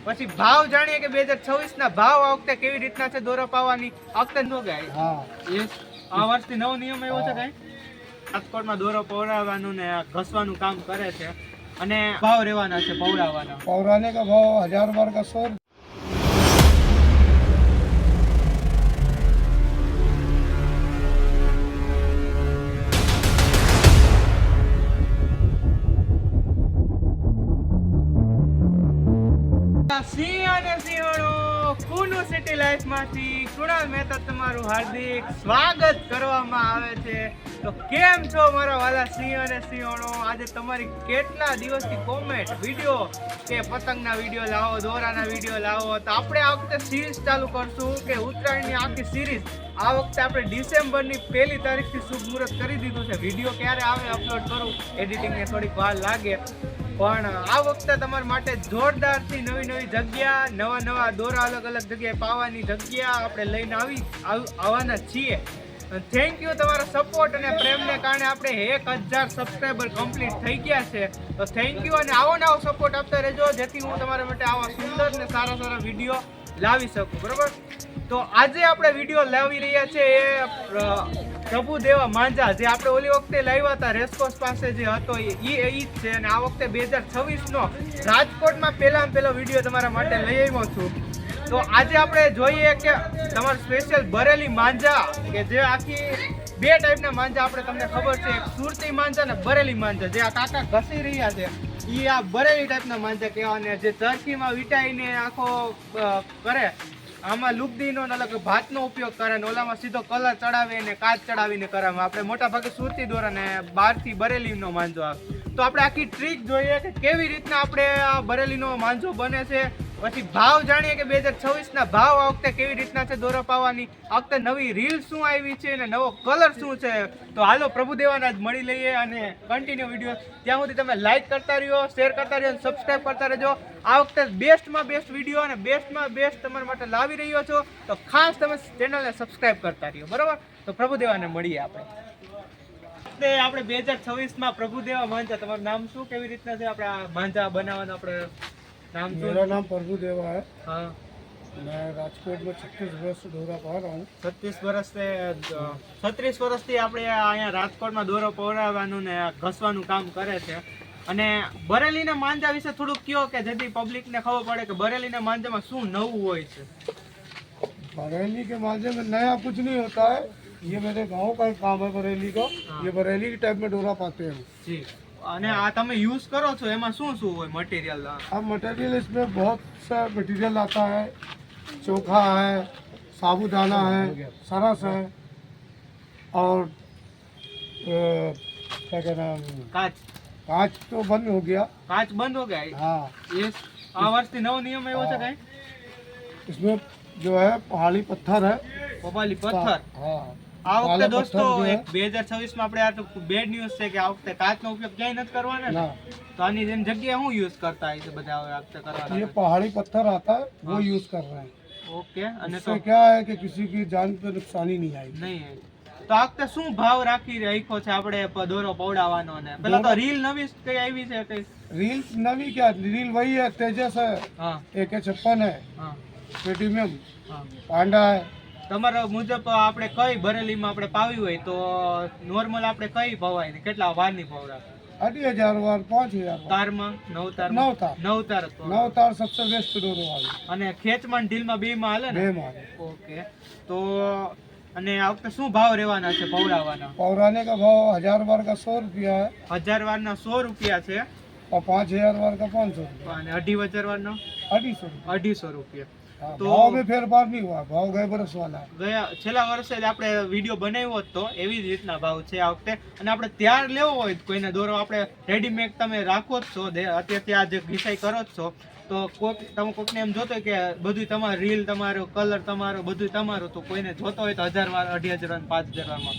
પછી ભાવ જાણીએ કે 2026 ના ભાવ આ વખતે કેવી રીતના છે દોરા પાવાની આ વખતે નો ગાય. हाँ યસ, આ વર્ષથી નવો નિયમ આવ્યો છે કઈ રાજકોટમાં દોરો પવડાવવાનું ને ઘસવાનું કામ કરે છે અને ભાવ રહેવાના છે પવડાવવાના. पौराने का भाव 1000 बार का 100 સિંહ અને સિંહણો કુનુ સિટી લાઈફ માંથી કુણાલ મહેતા તમારું હાર્દિક સ્વાગત કરવામાં આવે છે. તો કેમ છો મારા વાલા સિંહ અને સિંહણો? આજે તમારી કેટલા દિવસથી કોમેન્ટ વિડીયો કે પતંગના વિડીયો લાવો, દોરાના વિડીયો લાવો, તો આપણે આ વખતે સિરીઝ ચાલુ કરશું કે ઉત્તરાયણની આખી સિરીઝ. આ વખતે આપણે ડિસેમ્બરની 1લી તારીખથી શુભ મુહૂર્ત કરી દીધું છે. વિડીયો ક્યારે આવે અપલોડ કરું, એડિટિંગને થોડીક વાર લાગે, પણ આ વખતે તમારા માટે જોરદારથી નવી જગ્યા, નવા દોરા અલગ અલગ જગ્યાએ પાવાની જગ્યા આપણે લઈને આવવાના છીએ. થેન્ક યુ તમારા સપોર્ટ અને પ્રેમને કારણે આપણે 1000 સબસ્ક્રાઈબર કમ્પ્લીટ થઈ ગયા છે. તો થેન્ક યુ અને આવો સપોર્ટ આપતા રહેજો જેથી હું તમારા માટે આવા સુંદર ને સારા વિડીયો લાવી શકું. બરોબર? તો આજે આપણે વિડીયો લાવી રહ્યા છે એ પ્રભુદેવા માંજા, જે આપણે ઓલી વખતે લાવ્યા હતા રેસકોર્સ પાસે જે હતો એ જ છે. અને આ વખતે 2026 નો રાજકોટમાં પહેલો વિડીયો તમારા માટે લઈ આવ્યો છું. તો આજે આપણે જોઈએ કે તમારું સ્પેશિયલ બરેલી માંજા, કે જે આખી 2 ટાઈપના માંજા આપણે તમને ખબર છે, એક સુરતી માંજા અને બરેલી માંજા. જે આ કાકા ઘસી રહ્યા છે એ આ બરેલી ટાઈપના માંજા કહેવાય. અને જે ચરખીમાં વીંટાઈને આખો કરે, આમાં લુગદીનો અલગ ભાતનો ઉપયોગ કરે ને ઓલામાં સીધો કલર ચડાવે ને કાચ ચડાવીને કરે. આપણે મોટા ભાગે સુરતી દોરા ને બહારથી બરેલીનો માંજો આવે. તો આપણે આખી ટ્રીક જોઈએ કે કેવી રીતના આપણે આ બરેલીનો માંજો બને છે. પછી ભાવ જાણીએ કે 2026 ના ભાવ આ વખતે કેવી રીતના છે દોરા પાવાની, આ વખતે નવી રીલ શું આવી છે અને નવો કલર શું છે. તો હાલો પ્રભુદેવાના જ મળી લઈએ અને કન્ટિન્યુ વિડીયો ત્યાં સુધી તમે લાઈક કરતા રહ્યો, શેર કરતા રહ્યો અને સબસ્ક્રાઈબ કરતા રહેજો. આ વખતે બેસ્ટમાં બેસ્ટ વિડીયો અને બેસ્ટમાં બેસ્ટ તમારા માટે લાવી રહ્યો છો, તો ખાસ તમે ચેનલને સબસ્ક્રાઈબ કરતા રહ્યો. બરોબર? તો પ્રભુદેવાને મળીએ આપણે 2026 પ્રભુદેવા માંજા. તમારું નામ શું, કેવી રીતના છે આપણે આ માંજા બનાવવાનું? આપણે नाम मेरा नाम प्रभुदेवा है। हाँ, मैं राजकोट में 36 वर्ष से दौरा पा रहा हूँ। 36 વર્ષથી આપણે અહીંયા રાજકોટમાં દોરો પવડાવવાનું ને ઘસવાનું કામ કરે છે. અને બરેલીના માંજા વિશે થોડુંક કહો કે જેથી પબ્લિકને ખબર પડે કે બરેલીના માંજામાં શું નવું હોય છે. बरेली के मांझे में नया कुछ नहीं होता है। ये मेरे गांव का एक काम है बरेली का। ये बरेली के टाइप में डोरा पाते हैं જી. અને આ તમે યુઝ કરો છો એમાં શું હોય મટીરિયલ? अब मटेरियल इसमें बहुत सा मटेरियल आता है। चोखा है, साबूदाना है, सरस है और क्या कहना, કાચ कांच तो बंद हो गया। કાચ બંધ હો ગયા. हाँ, યસ, આ વર્ષથી નવો નિયમ આવ્યો છે કઈ? इसमें जो है पहाड़ी पत्थर है। કપાલી પથ્થર. हाँ, આ વખતે કાળા દોસ્તો પથ્થર જો હે. 2026 માં આપણે આ તો બેડ ન્યૂઝ છે કે આ વખતે કાચનો ઉપયોગ ક્યાંય નથી કરવાનો ને. ना, તો આની જેમ જગ્યાએ હું યુઝ કરતા હોય છે બધા હવે આ વખતે ये કરવાના? पहाड़ी पत्थर आता है वो यूज कर रहे हैं। ઓકે. અને इससे તો क्या है कि किसी की जान पे नुकसानी नहीं आएगी। નહીં, તો આ વખતે શું ભાવ રાખી રાખ્યો છે આપણે દોરો પવડાવવાનો? ને પેલા તો રીલ નવી કઈ આવી છે કઈ? रील नवी क्या, रील वही है, तेजस है, હા AK56 है, હા पेटीएम, હા. पांडा है। તમારા મુજબ આપણે કઈ બરેલીમાં આપણે પાવી હોય તો નોર્મલ આપણે કઈ ભવાય ને કેટલા વારની પવડાવે? 8,000 वार, 5,000 वार। તારમાં નવતાર नौ तार, નવતાર नौ तार सबसे बेस्ट डोरो वाली। અને ખેંચમાં ને ઢીલમાં બેમાં હાલે ને? बे मारे। ઓકે. તો અને આ વખતે શું ભાવ રહેવાના છે પવડાવવાના? पौराने का भाव 1000 वार का 100 रुपया है 1000 વારના 100 રૂપિયા છે और 5,000 वार का 500 रुपया, અને 2,500 વારનો 250 रुपया। 250 રૂપિયા. हाँ, तो- भाव में फेरफार नहीं हुआ, भाव गए बरस वाला है। ગયા છેલ્લા વર્ષે જ આપણે વિડીયો બનાવ્યો હતો એવી જ રીતના ભાવ છે આ વખતે. અને આપણે ત્યાર લેવો હોય કોઈને દોરો આપણે રેડીમેડ તમે રાખો જ છો, અત્યારે આ જે ઘીસાઈ કરો જ છો, તો તમે કોકને એમ જોતો હોય કે બધું તમારું રીલ તમારું કલર તમારું બધું તમારું, તો કોઈને જોતો હોય તો 1000 વાર 2,500 વાર 5,000 વારમાં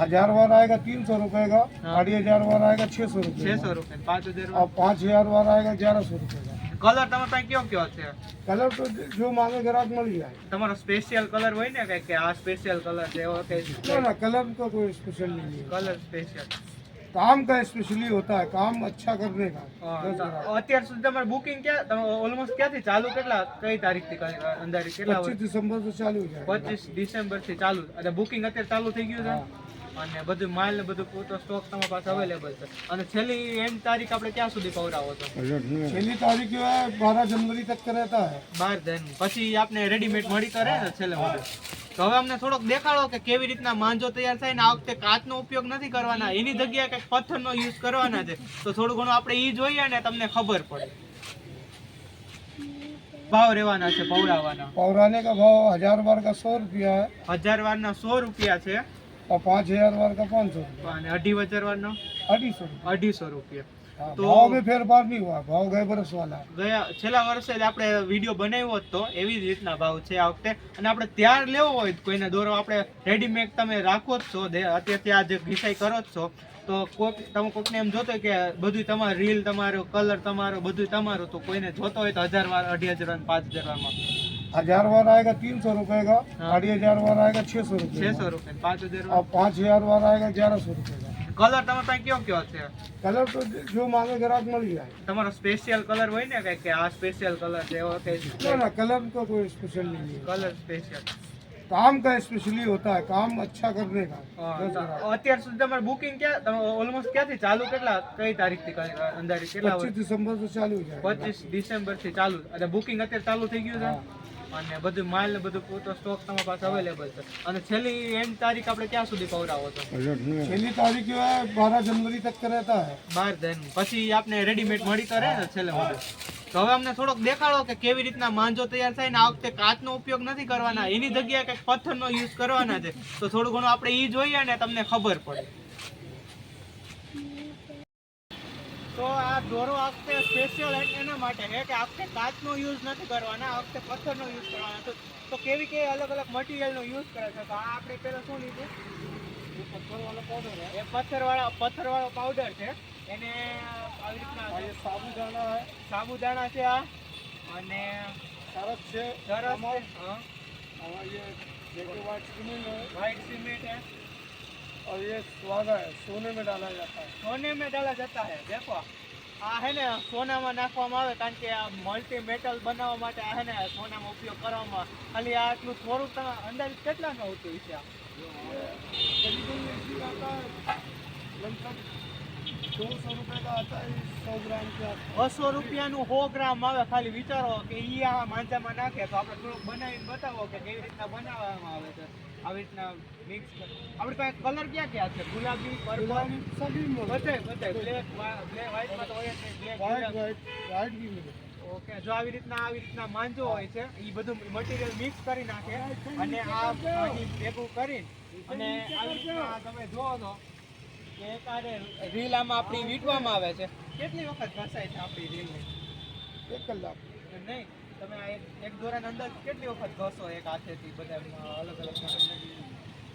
1000 वार आएगा 300 रुपए का, हाँ। 2,500 वार आएगा 600 रुपए 600 રૂપિયા 5,000 और 5,000 वार आएगा 1,100 रुपए का। કલર તમારે પાસે કયો છે? कलर तो जो मांगे ग्राहक मिल जाए। તમારો સ્પેશિયલ કલર હોય ને કે આ સ્પેશિયલ કલર છે એવો કઈ ना ना, कलर तो कोई स्पेशल नहीं है। Colour special? काम का स्पेशली होता है, काम अच्छा करने का 10 ग्राहक। અત્યાર સુધી તમારે બુકિંગ ક્યાં ઓલમોસ્ટ ક્યાંથી ચાલુ, કેટલા કઈ તારીખથી અંદાજે કેટલા 25 दिसंबर से चालू हो जाएगा। 25 ડિસેમ્બર થી ચાલુ, અને બુકિંગ અત્યારે ચાલુ થઈ ગયું છે, અને બધું માલ ને બધું પૂરતો સ્ટોક તમારી પાસે અવેલેબલ છે. અને છેલ્લી એન્ડ તારીખ આપણે ક્યાં સુધી પહોંચાવો છો? छेली तारीख जो है 12 जनवरी तक का रहता है। 12 જન પછી આપણે રેડીમેડ મળી તો રહે ને છેલ્લે બધું. તો હવે અમને થોડોક દેખાડો કે કેવી રીતના માંજો તૈયાર થાય ને. આ વખતે કાચનો ઉપયોગ નથી કરવાના, એની જગ્યાએ કંઈક પથ્થરનો યુઝ કરવાના છે. તો થોડું ઘણું આપણે ઈ જોઈએ ને તમને ખબર પડે. ભાવ રહેવાના છે પૌરાવાના. पौराने का भाव 1000 वार का 100 रुपया है 1000 વારના 100 રૂપિયા છે, और 5000 वार का 500 रुपया, અને 2,500 વારનો 250 रुपया। 250 રૂપિયા. हाँ, तो- भाव में फेरफार नहीं हुआ, भाव गए बरस वाला है। ગયા છેલ્લા વર્ષે જ આપણે વિડીયો બનાવ્યો હતો, એવી જ રીતના ભાવ છે આ વખતે. અને આપણે ત્યાર લેવો હોય કોઈને દોરો, આપણે રેડીમેડ તમે રાખો જ છો, અત્યારથી આ જે ઘીસાઈ કરો જ છો, તો કોઈકને એમ જોતો હોય કે બધું તમારું રીલ તમારો, કલર તમારો, બધું તમારું, તો કોઈને જોતો હોય તો 1000 વાર, 2500 વાર, 5000 વારમાં 1000 वार आएगा 300 रुपए का, हाँ। 2500 वार आएगा 600 रुपए 600 રૂપિયા, 5000 और 5000 वार आएगा 1100 रुपए का। કલર તમારે પાસે કયો કયો છે? कलर तो जो मांगे ग्राहक मिल जाए। તમારો સ્પેશિયલ કલર હોય ને કે આ સ્પેશિયલ કલર છે, એવો કે ना ना, कलर का कोई स्पेशल नहीं है, કલર સ્પેશિયલ. काम का स्पेशली होता है, काम अच्छा करने का 10 ग्राहक। અત્યાર સુધી તમારે બુકિંગ ક્યાં ઓલમોસ્ટ ક્યાંથી ચાલુ, કેટલા કઈ તારીખથી અંદાજે કેટલા 25 दिसंबर से चालू हो जाएगा। 25 ડિસેમ્બર થી ચાલુ, અને બુકિંગ અત્યારે ચાલુ થઈ ગયું છે, અને બધું માલ ને બધું પૂરતો સ્ટોક તમારી પાસે અવેલેબલ છે. અને છેલ્લી એન્ડ તારીખ આપણે ક્યાં સુધી પહોંચાવો છો? छेली तारीख जो है 12 जनवरी तक का रहता है। 12 જન પછી આપણે રેડીમેડ મળી તો રહે ને છેલ્લે બધું. તો હવે અમને થોડોક દેખાડો કે કેવી રીતના માંજો તૈયાર થાય ને. આ વખતે કાચનો ઉપયોગ નથી કરવાના, એની જગ્યાએ કંઈક પથ્થરનો યુઝ કરવાના છે. તો થોડું ઘણું આપણે ઈ જોઈએ ને તમને ખબર પડે. તો આ દોરો આ વખતે સ્પેશિયલ એના માટે છે કે આ વખતે કાચનો યુઝ નથી કરવાના, આ વખતે પથ્થરનો યુઝ કરવાના. તો કેવી કેવી અલગ અલગ મટીરિયલનો યુઝ કરે છે. તો આ આપણે પહેલા શું લીધું? પથ્થરવાળો પાવડર, એ પથ્થરવાળો પાવડર છે. એને આવી રીતના साबूदाना है, સાબુદાણા છે આ, અને सरस से સરસ છે. और ये देखो व्हाइट सीमेंट है, व्हाइट सीमेंट है, और ये स्वादा है, सोने में डाला जाता है। सोने में डाला जाता है. देखो આ હે ને સોનામાં નાખવામાં આવે, કારણ કે આ મલ્ટી મેટલ બનાવવા માટે આ હે ને સોનામાં ઉપયોગ કરવામાં. ખાલી આ આટલું થોડુંક તમે અંદાજ કેટલાનું આવતું હશે? આ करीबन ये आता है लगभग 200 रुपए का आता है, 100 ग्राम के आसपास। 200 રૂપિયાનું 100 ગ્રામ આવે. ખાલી વિચારો કે ઈ આ માંજામાં નાખે તો આપણે થોડુંક બનાવીને બતાવો કે કેવી રીતના બનાવવામાં આવે છે. આવી રીતના મિક્સ આપણી પાસે કલર ક્યાં ક્યાં છે? ગુલાબી, પર્પલ, सभी में બધાય બ્લેક વ્હાઈટમાં તો હોય જ નહીં. व्हाइट બ્લેક, व्हाइट भी मिले। ઓકે. જો આવી રીતના માંજો હોય છે, એ બધું મટીરિયલ મિક્સ કરી નાખે, અને આ અહીં ભેગું કરીને, અને આવી રીતના તમે જોવો છો કે એકારે રીલ આમાં આપણી વીંટવામાં આવે છે. કેટલી વખત ઘસાય છે આપણી રીલને? 1 कलाक। નહીં, તમે આ એક દોરાની અંદર કેટલી વખત ઘસો એક હાથેથી બધા અલગ અલગ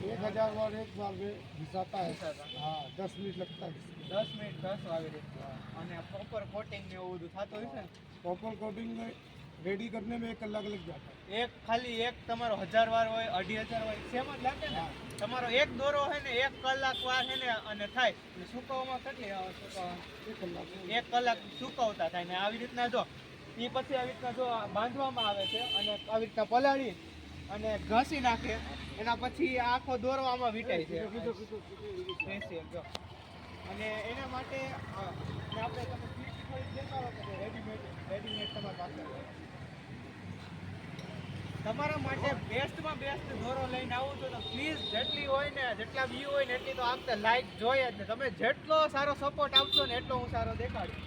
1000 बार एक बार में घिसाता है। ઘસાતા? हाँ, 10 मिनट लगता है। 10 મિનિટ ઘસો આવી રીતના, અને પ્રોપર કોટિંગ ને એવું બધું થતું હશે ને? प्रॉपर कोटिंग में रेडी करने में 1 कलाक लग जाता है। એક ખાલી એક તમારો 1000 વાર હોય, 2500 હોય, સેમ જ લાગે ને? તમારો એક દોરો હે ને 1 કલાક વાર હે ને અને થાય, અને સુકવવામાં કેટલી સુકવવામાં? 1 कलाक। 1 કલાક સુકવતા થાય ને. આવી રીતના જો એ પછી આવી રીતના જો બાંધવામાં આવે છે, અને આવી રીતના પલાળી અને ઘસી નાખે, એના પછી આ આખો દોરો આમાં વીંટાય છે સ્પેશિયલ જો. અને એના માટે આપણે તમે ફીટ ખરીદ દેખાડો કે રેડીમેડ તમારી પાસે હોય. તમારા માટે બેસ્ટમાં બેસ્ટ દોરો લઈને આવું છો તો પ્લીઝ જેટલી હોય ને, જેટલા વ્યૂ હોય ને એટલી તો આપતે લાઈક જોઈએ જ ને. તમે જેટલો સારો સપોર્ટ આપશો ને એટલો હું સારો દેખાડું.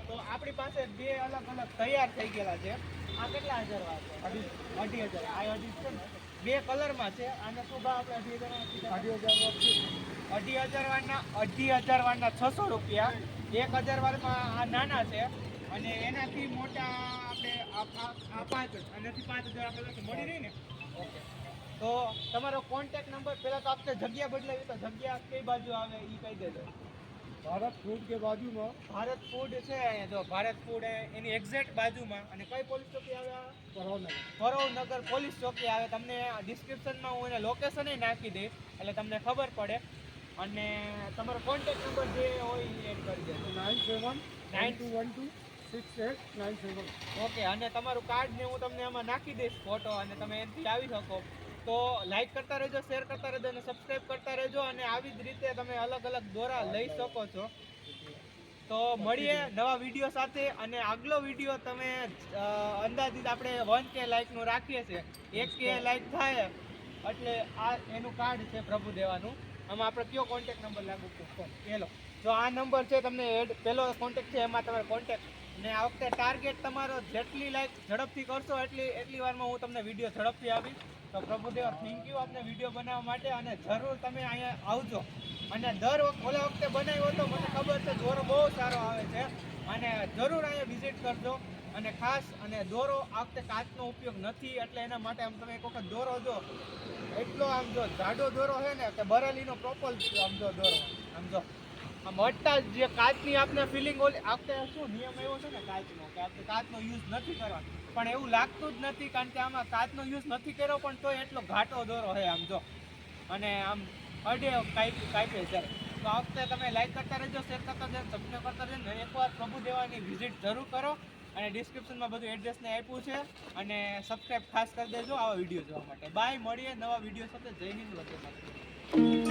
તો આપણી પાસે 2 અલગ અલગ તૈયાર થઈ ગયેલા છે. આ કેટલા 1000 વાર છે? 2500. આ 25 છે ને, 2 કલરમાં છે. આને શું ભાવ આપણે 2500 વારના? 2500 વારના 600 રૂપિયા. 1000 વારમાં આ નાના છે, અને એનાથી મોટા આપણે આ 5, આનાથી 5000 આપણે મળી રહી ને. ઓકે. તો તમારો કોન્ટેક્ટ નંબર પહેલા તો આપણે જગ્યા બદલાવી, તો જગ્યા કઈ બાજુ આવે એ કહી દેજો. भारत फूड के बाजू में ભારત ફૂડ છે અહીંયા જો, ભારત ફૂડ એની એક્ઝેક્ટ બાજુમાં. અને કઈ પોલીસ ચોકી આવે? ફરોવનગર પોલીસ ચોકી આવે. તમને ડિસ્ક્રિપ્શનમાં હું એને લોકેશન નાખી દઈશ એટલે તમને ખબર પડે. અને તમારો કોન્ટેક્ટ નંબર જે હોય એ એડ કરી દેજો. 9792268997. ઓકે, અને તમારું કાર્ડ ને હું તમને આમાં નાખી દઈશ ફોટો, અને તમે એનાથી આવી શકો. તો લાઈક કરતા રહેજો, શેર કરતા રહેજો અને સબસ્ક્રાઈબ કરતા રહેજો, અને આવી જ રીતે તમે અલગ અલગ દોરા લઈ શકો છો. તો મળીએ નવા વિડીયો સાથે. અને આગલો વિડીયો તમે અંદાજિત આપણે 1K લાઈકનું રાખીએ છીએ. 1K લાઈક થાય એટલે આ એનું કાર્ડ છે પ્રભુ દેવાનું. આમાં આપણે કયો કોન્ટેક્ટ નંબર લાગુ પેલો, જો આ નંબર છે તમને એડ પેલો કોન્ટેક્ટ છે, એમાં તમારે કોન્ટેક્ટ. ને આ વખતે ટાર્ગેટ તમારો જેટલી લાઈક ઝડપથી કરશો એટલી વારમાં હું તમને વિડીયો ઝડપથી આપીશ. તો પ્રભુદેવ થેન્ક યુ આપને વિડીયો બનાવવા માટે, અને જરૂર તમે અહીંયા આવજો. અને ઓલા વખતે બનાવ્યો હતો, મને ખબર છે દોરો બહુ સારો આવે છે, અને જરૂર અહીંયા વિઝિટ કરજો. અને ખાસ અને દોરો આ વખતે કાચનો ઉપયોગ નથી, એટલે એના માટે આમ તમે એક વખત દોરો જો એટલો આમ જો જાડો દોરો છે ને કે બરેલીનો પ્રોપર આમ જો દોરો આમ જો આમ હટતા જે કાચની આપને ફિલિંગ ઓલી આ વખતે શું નિયમ એવો છે ને કાચનો કે આપણે કાચનો યુઝ નથી કરવાનો, પણ એવું લાગતું જ નથી, કારણ કે આમાં કાચનો યુઝ નથી કર્યો પણ તોય એટલો ઘાટો દોરો છે આમ જો. અને આમ અડે કાપે જ્યારે. તો આ વખતે તમે લાઈક કરતા રહેજો, શેર કરતા રહેજો, સબસ્ક્રાઈબ કરતા રહેજો. એકવાર પ્રભુ દેવાની વિઝિટ જરૂર કરો, અને ડિસ્ક્રિપ્શનમાં બધું એડ્રેસને આપ્યું છે, અને સબસ્ક્રાઈબ ખાસ કરી દેજો આવા વિડીયો જોવા માટે. બાય, મળીએ નવા વિડીયો સાથે. જય હિન્દ, વંદે માતરમ.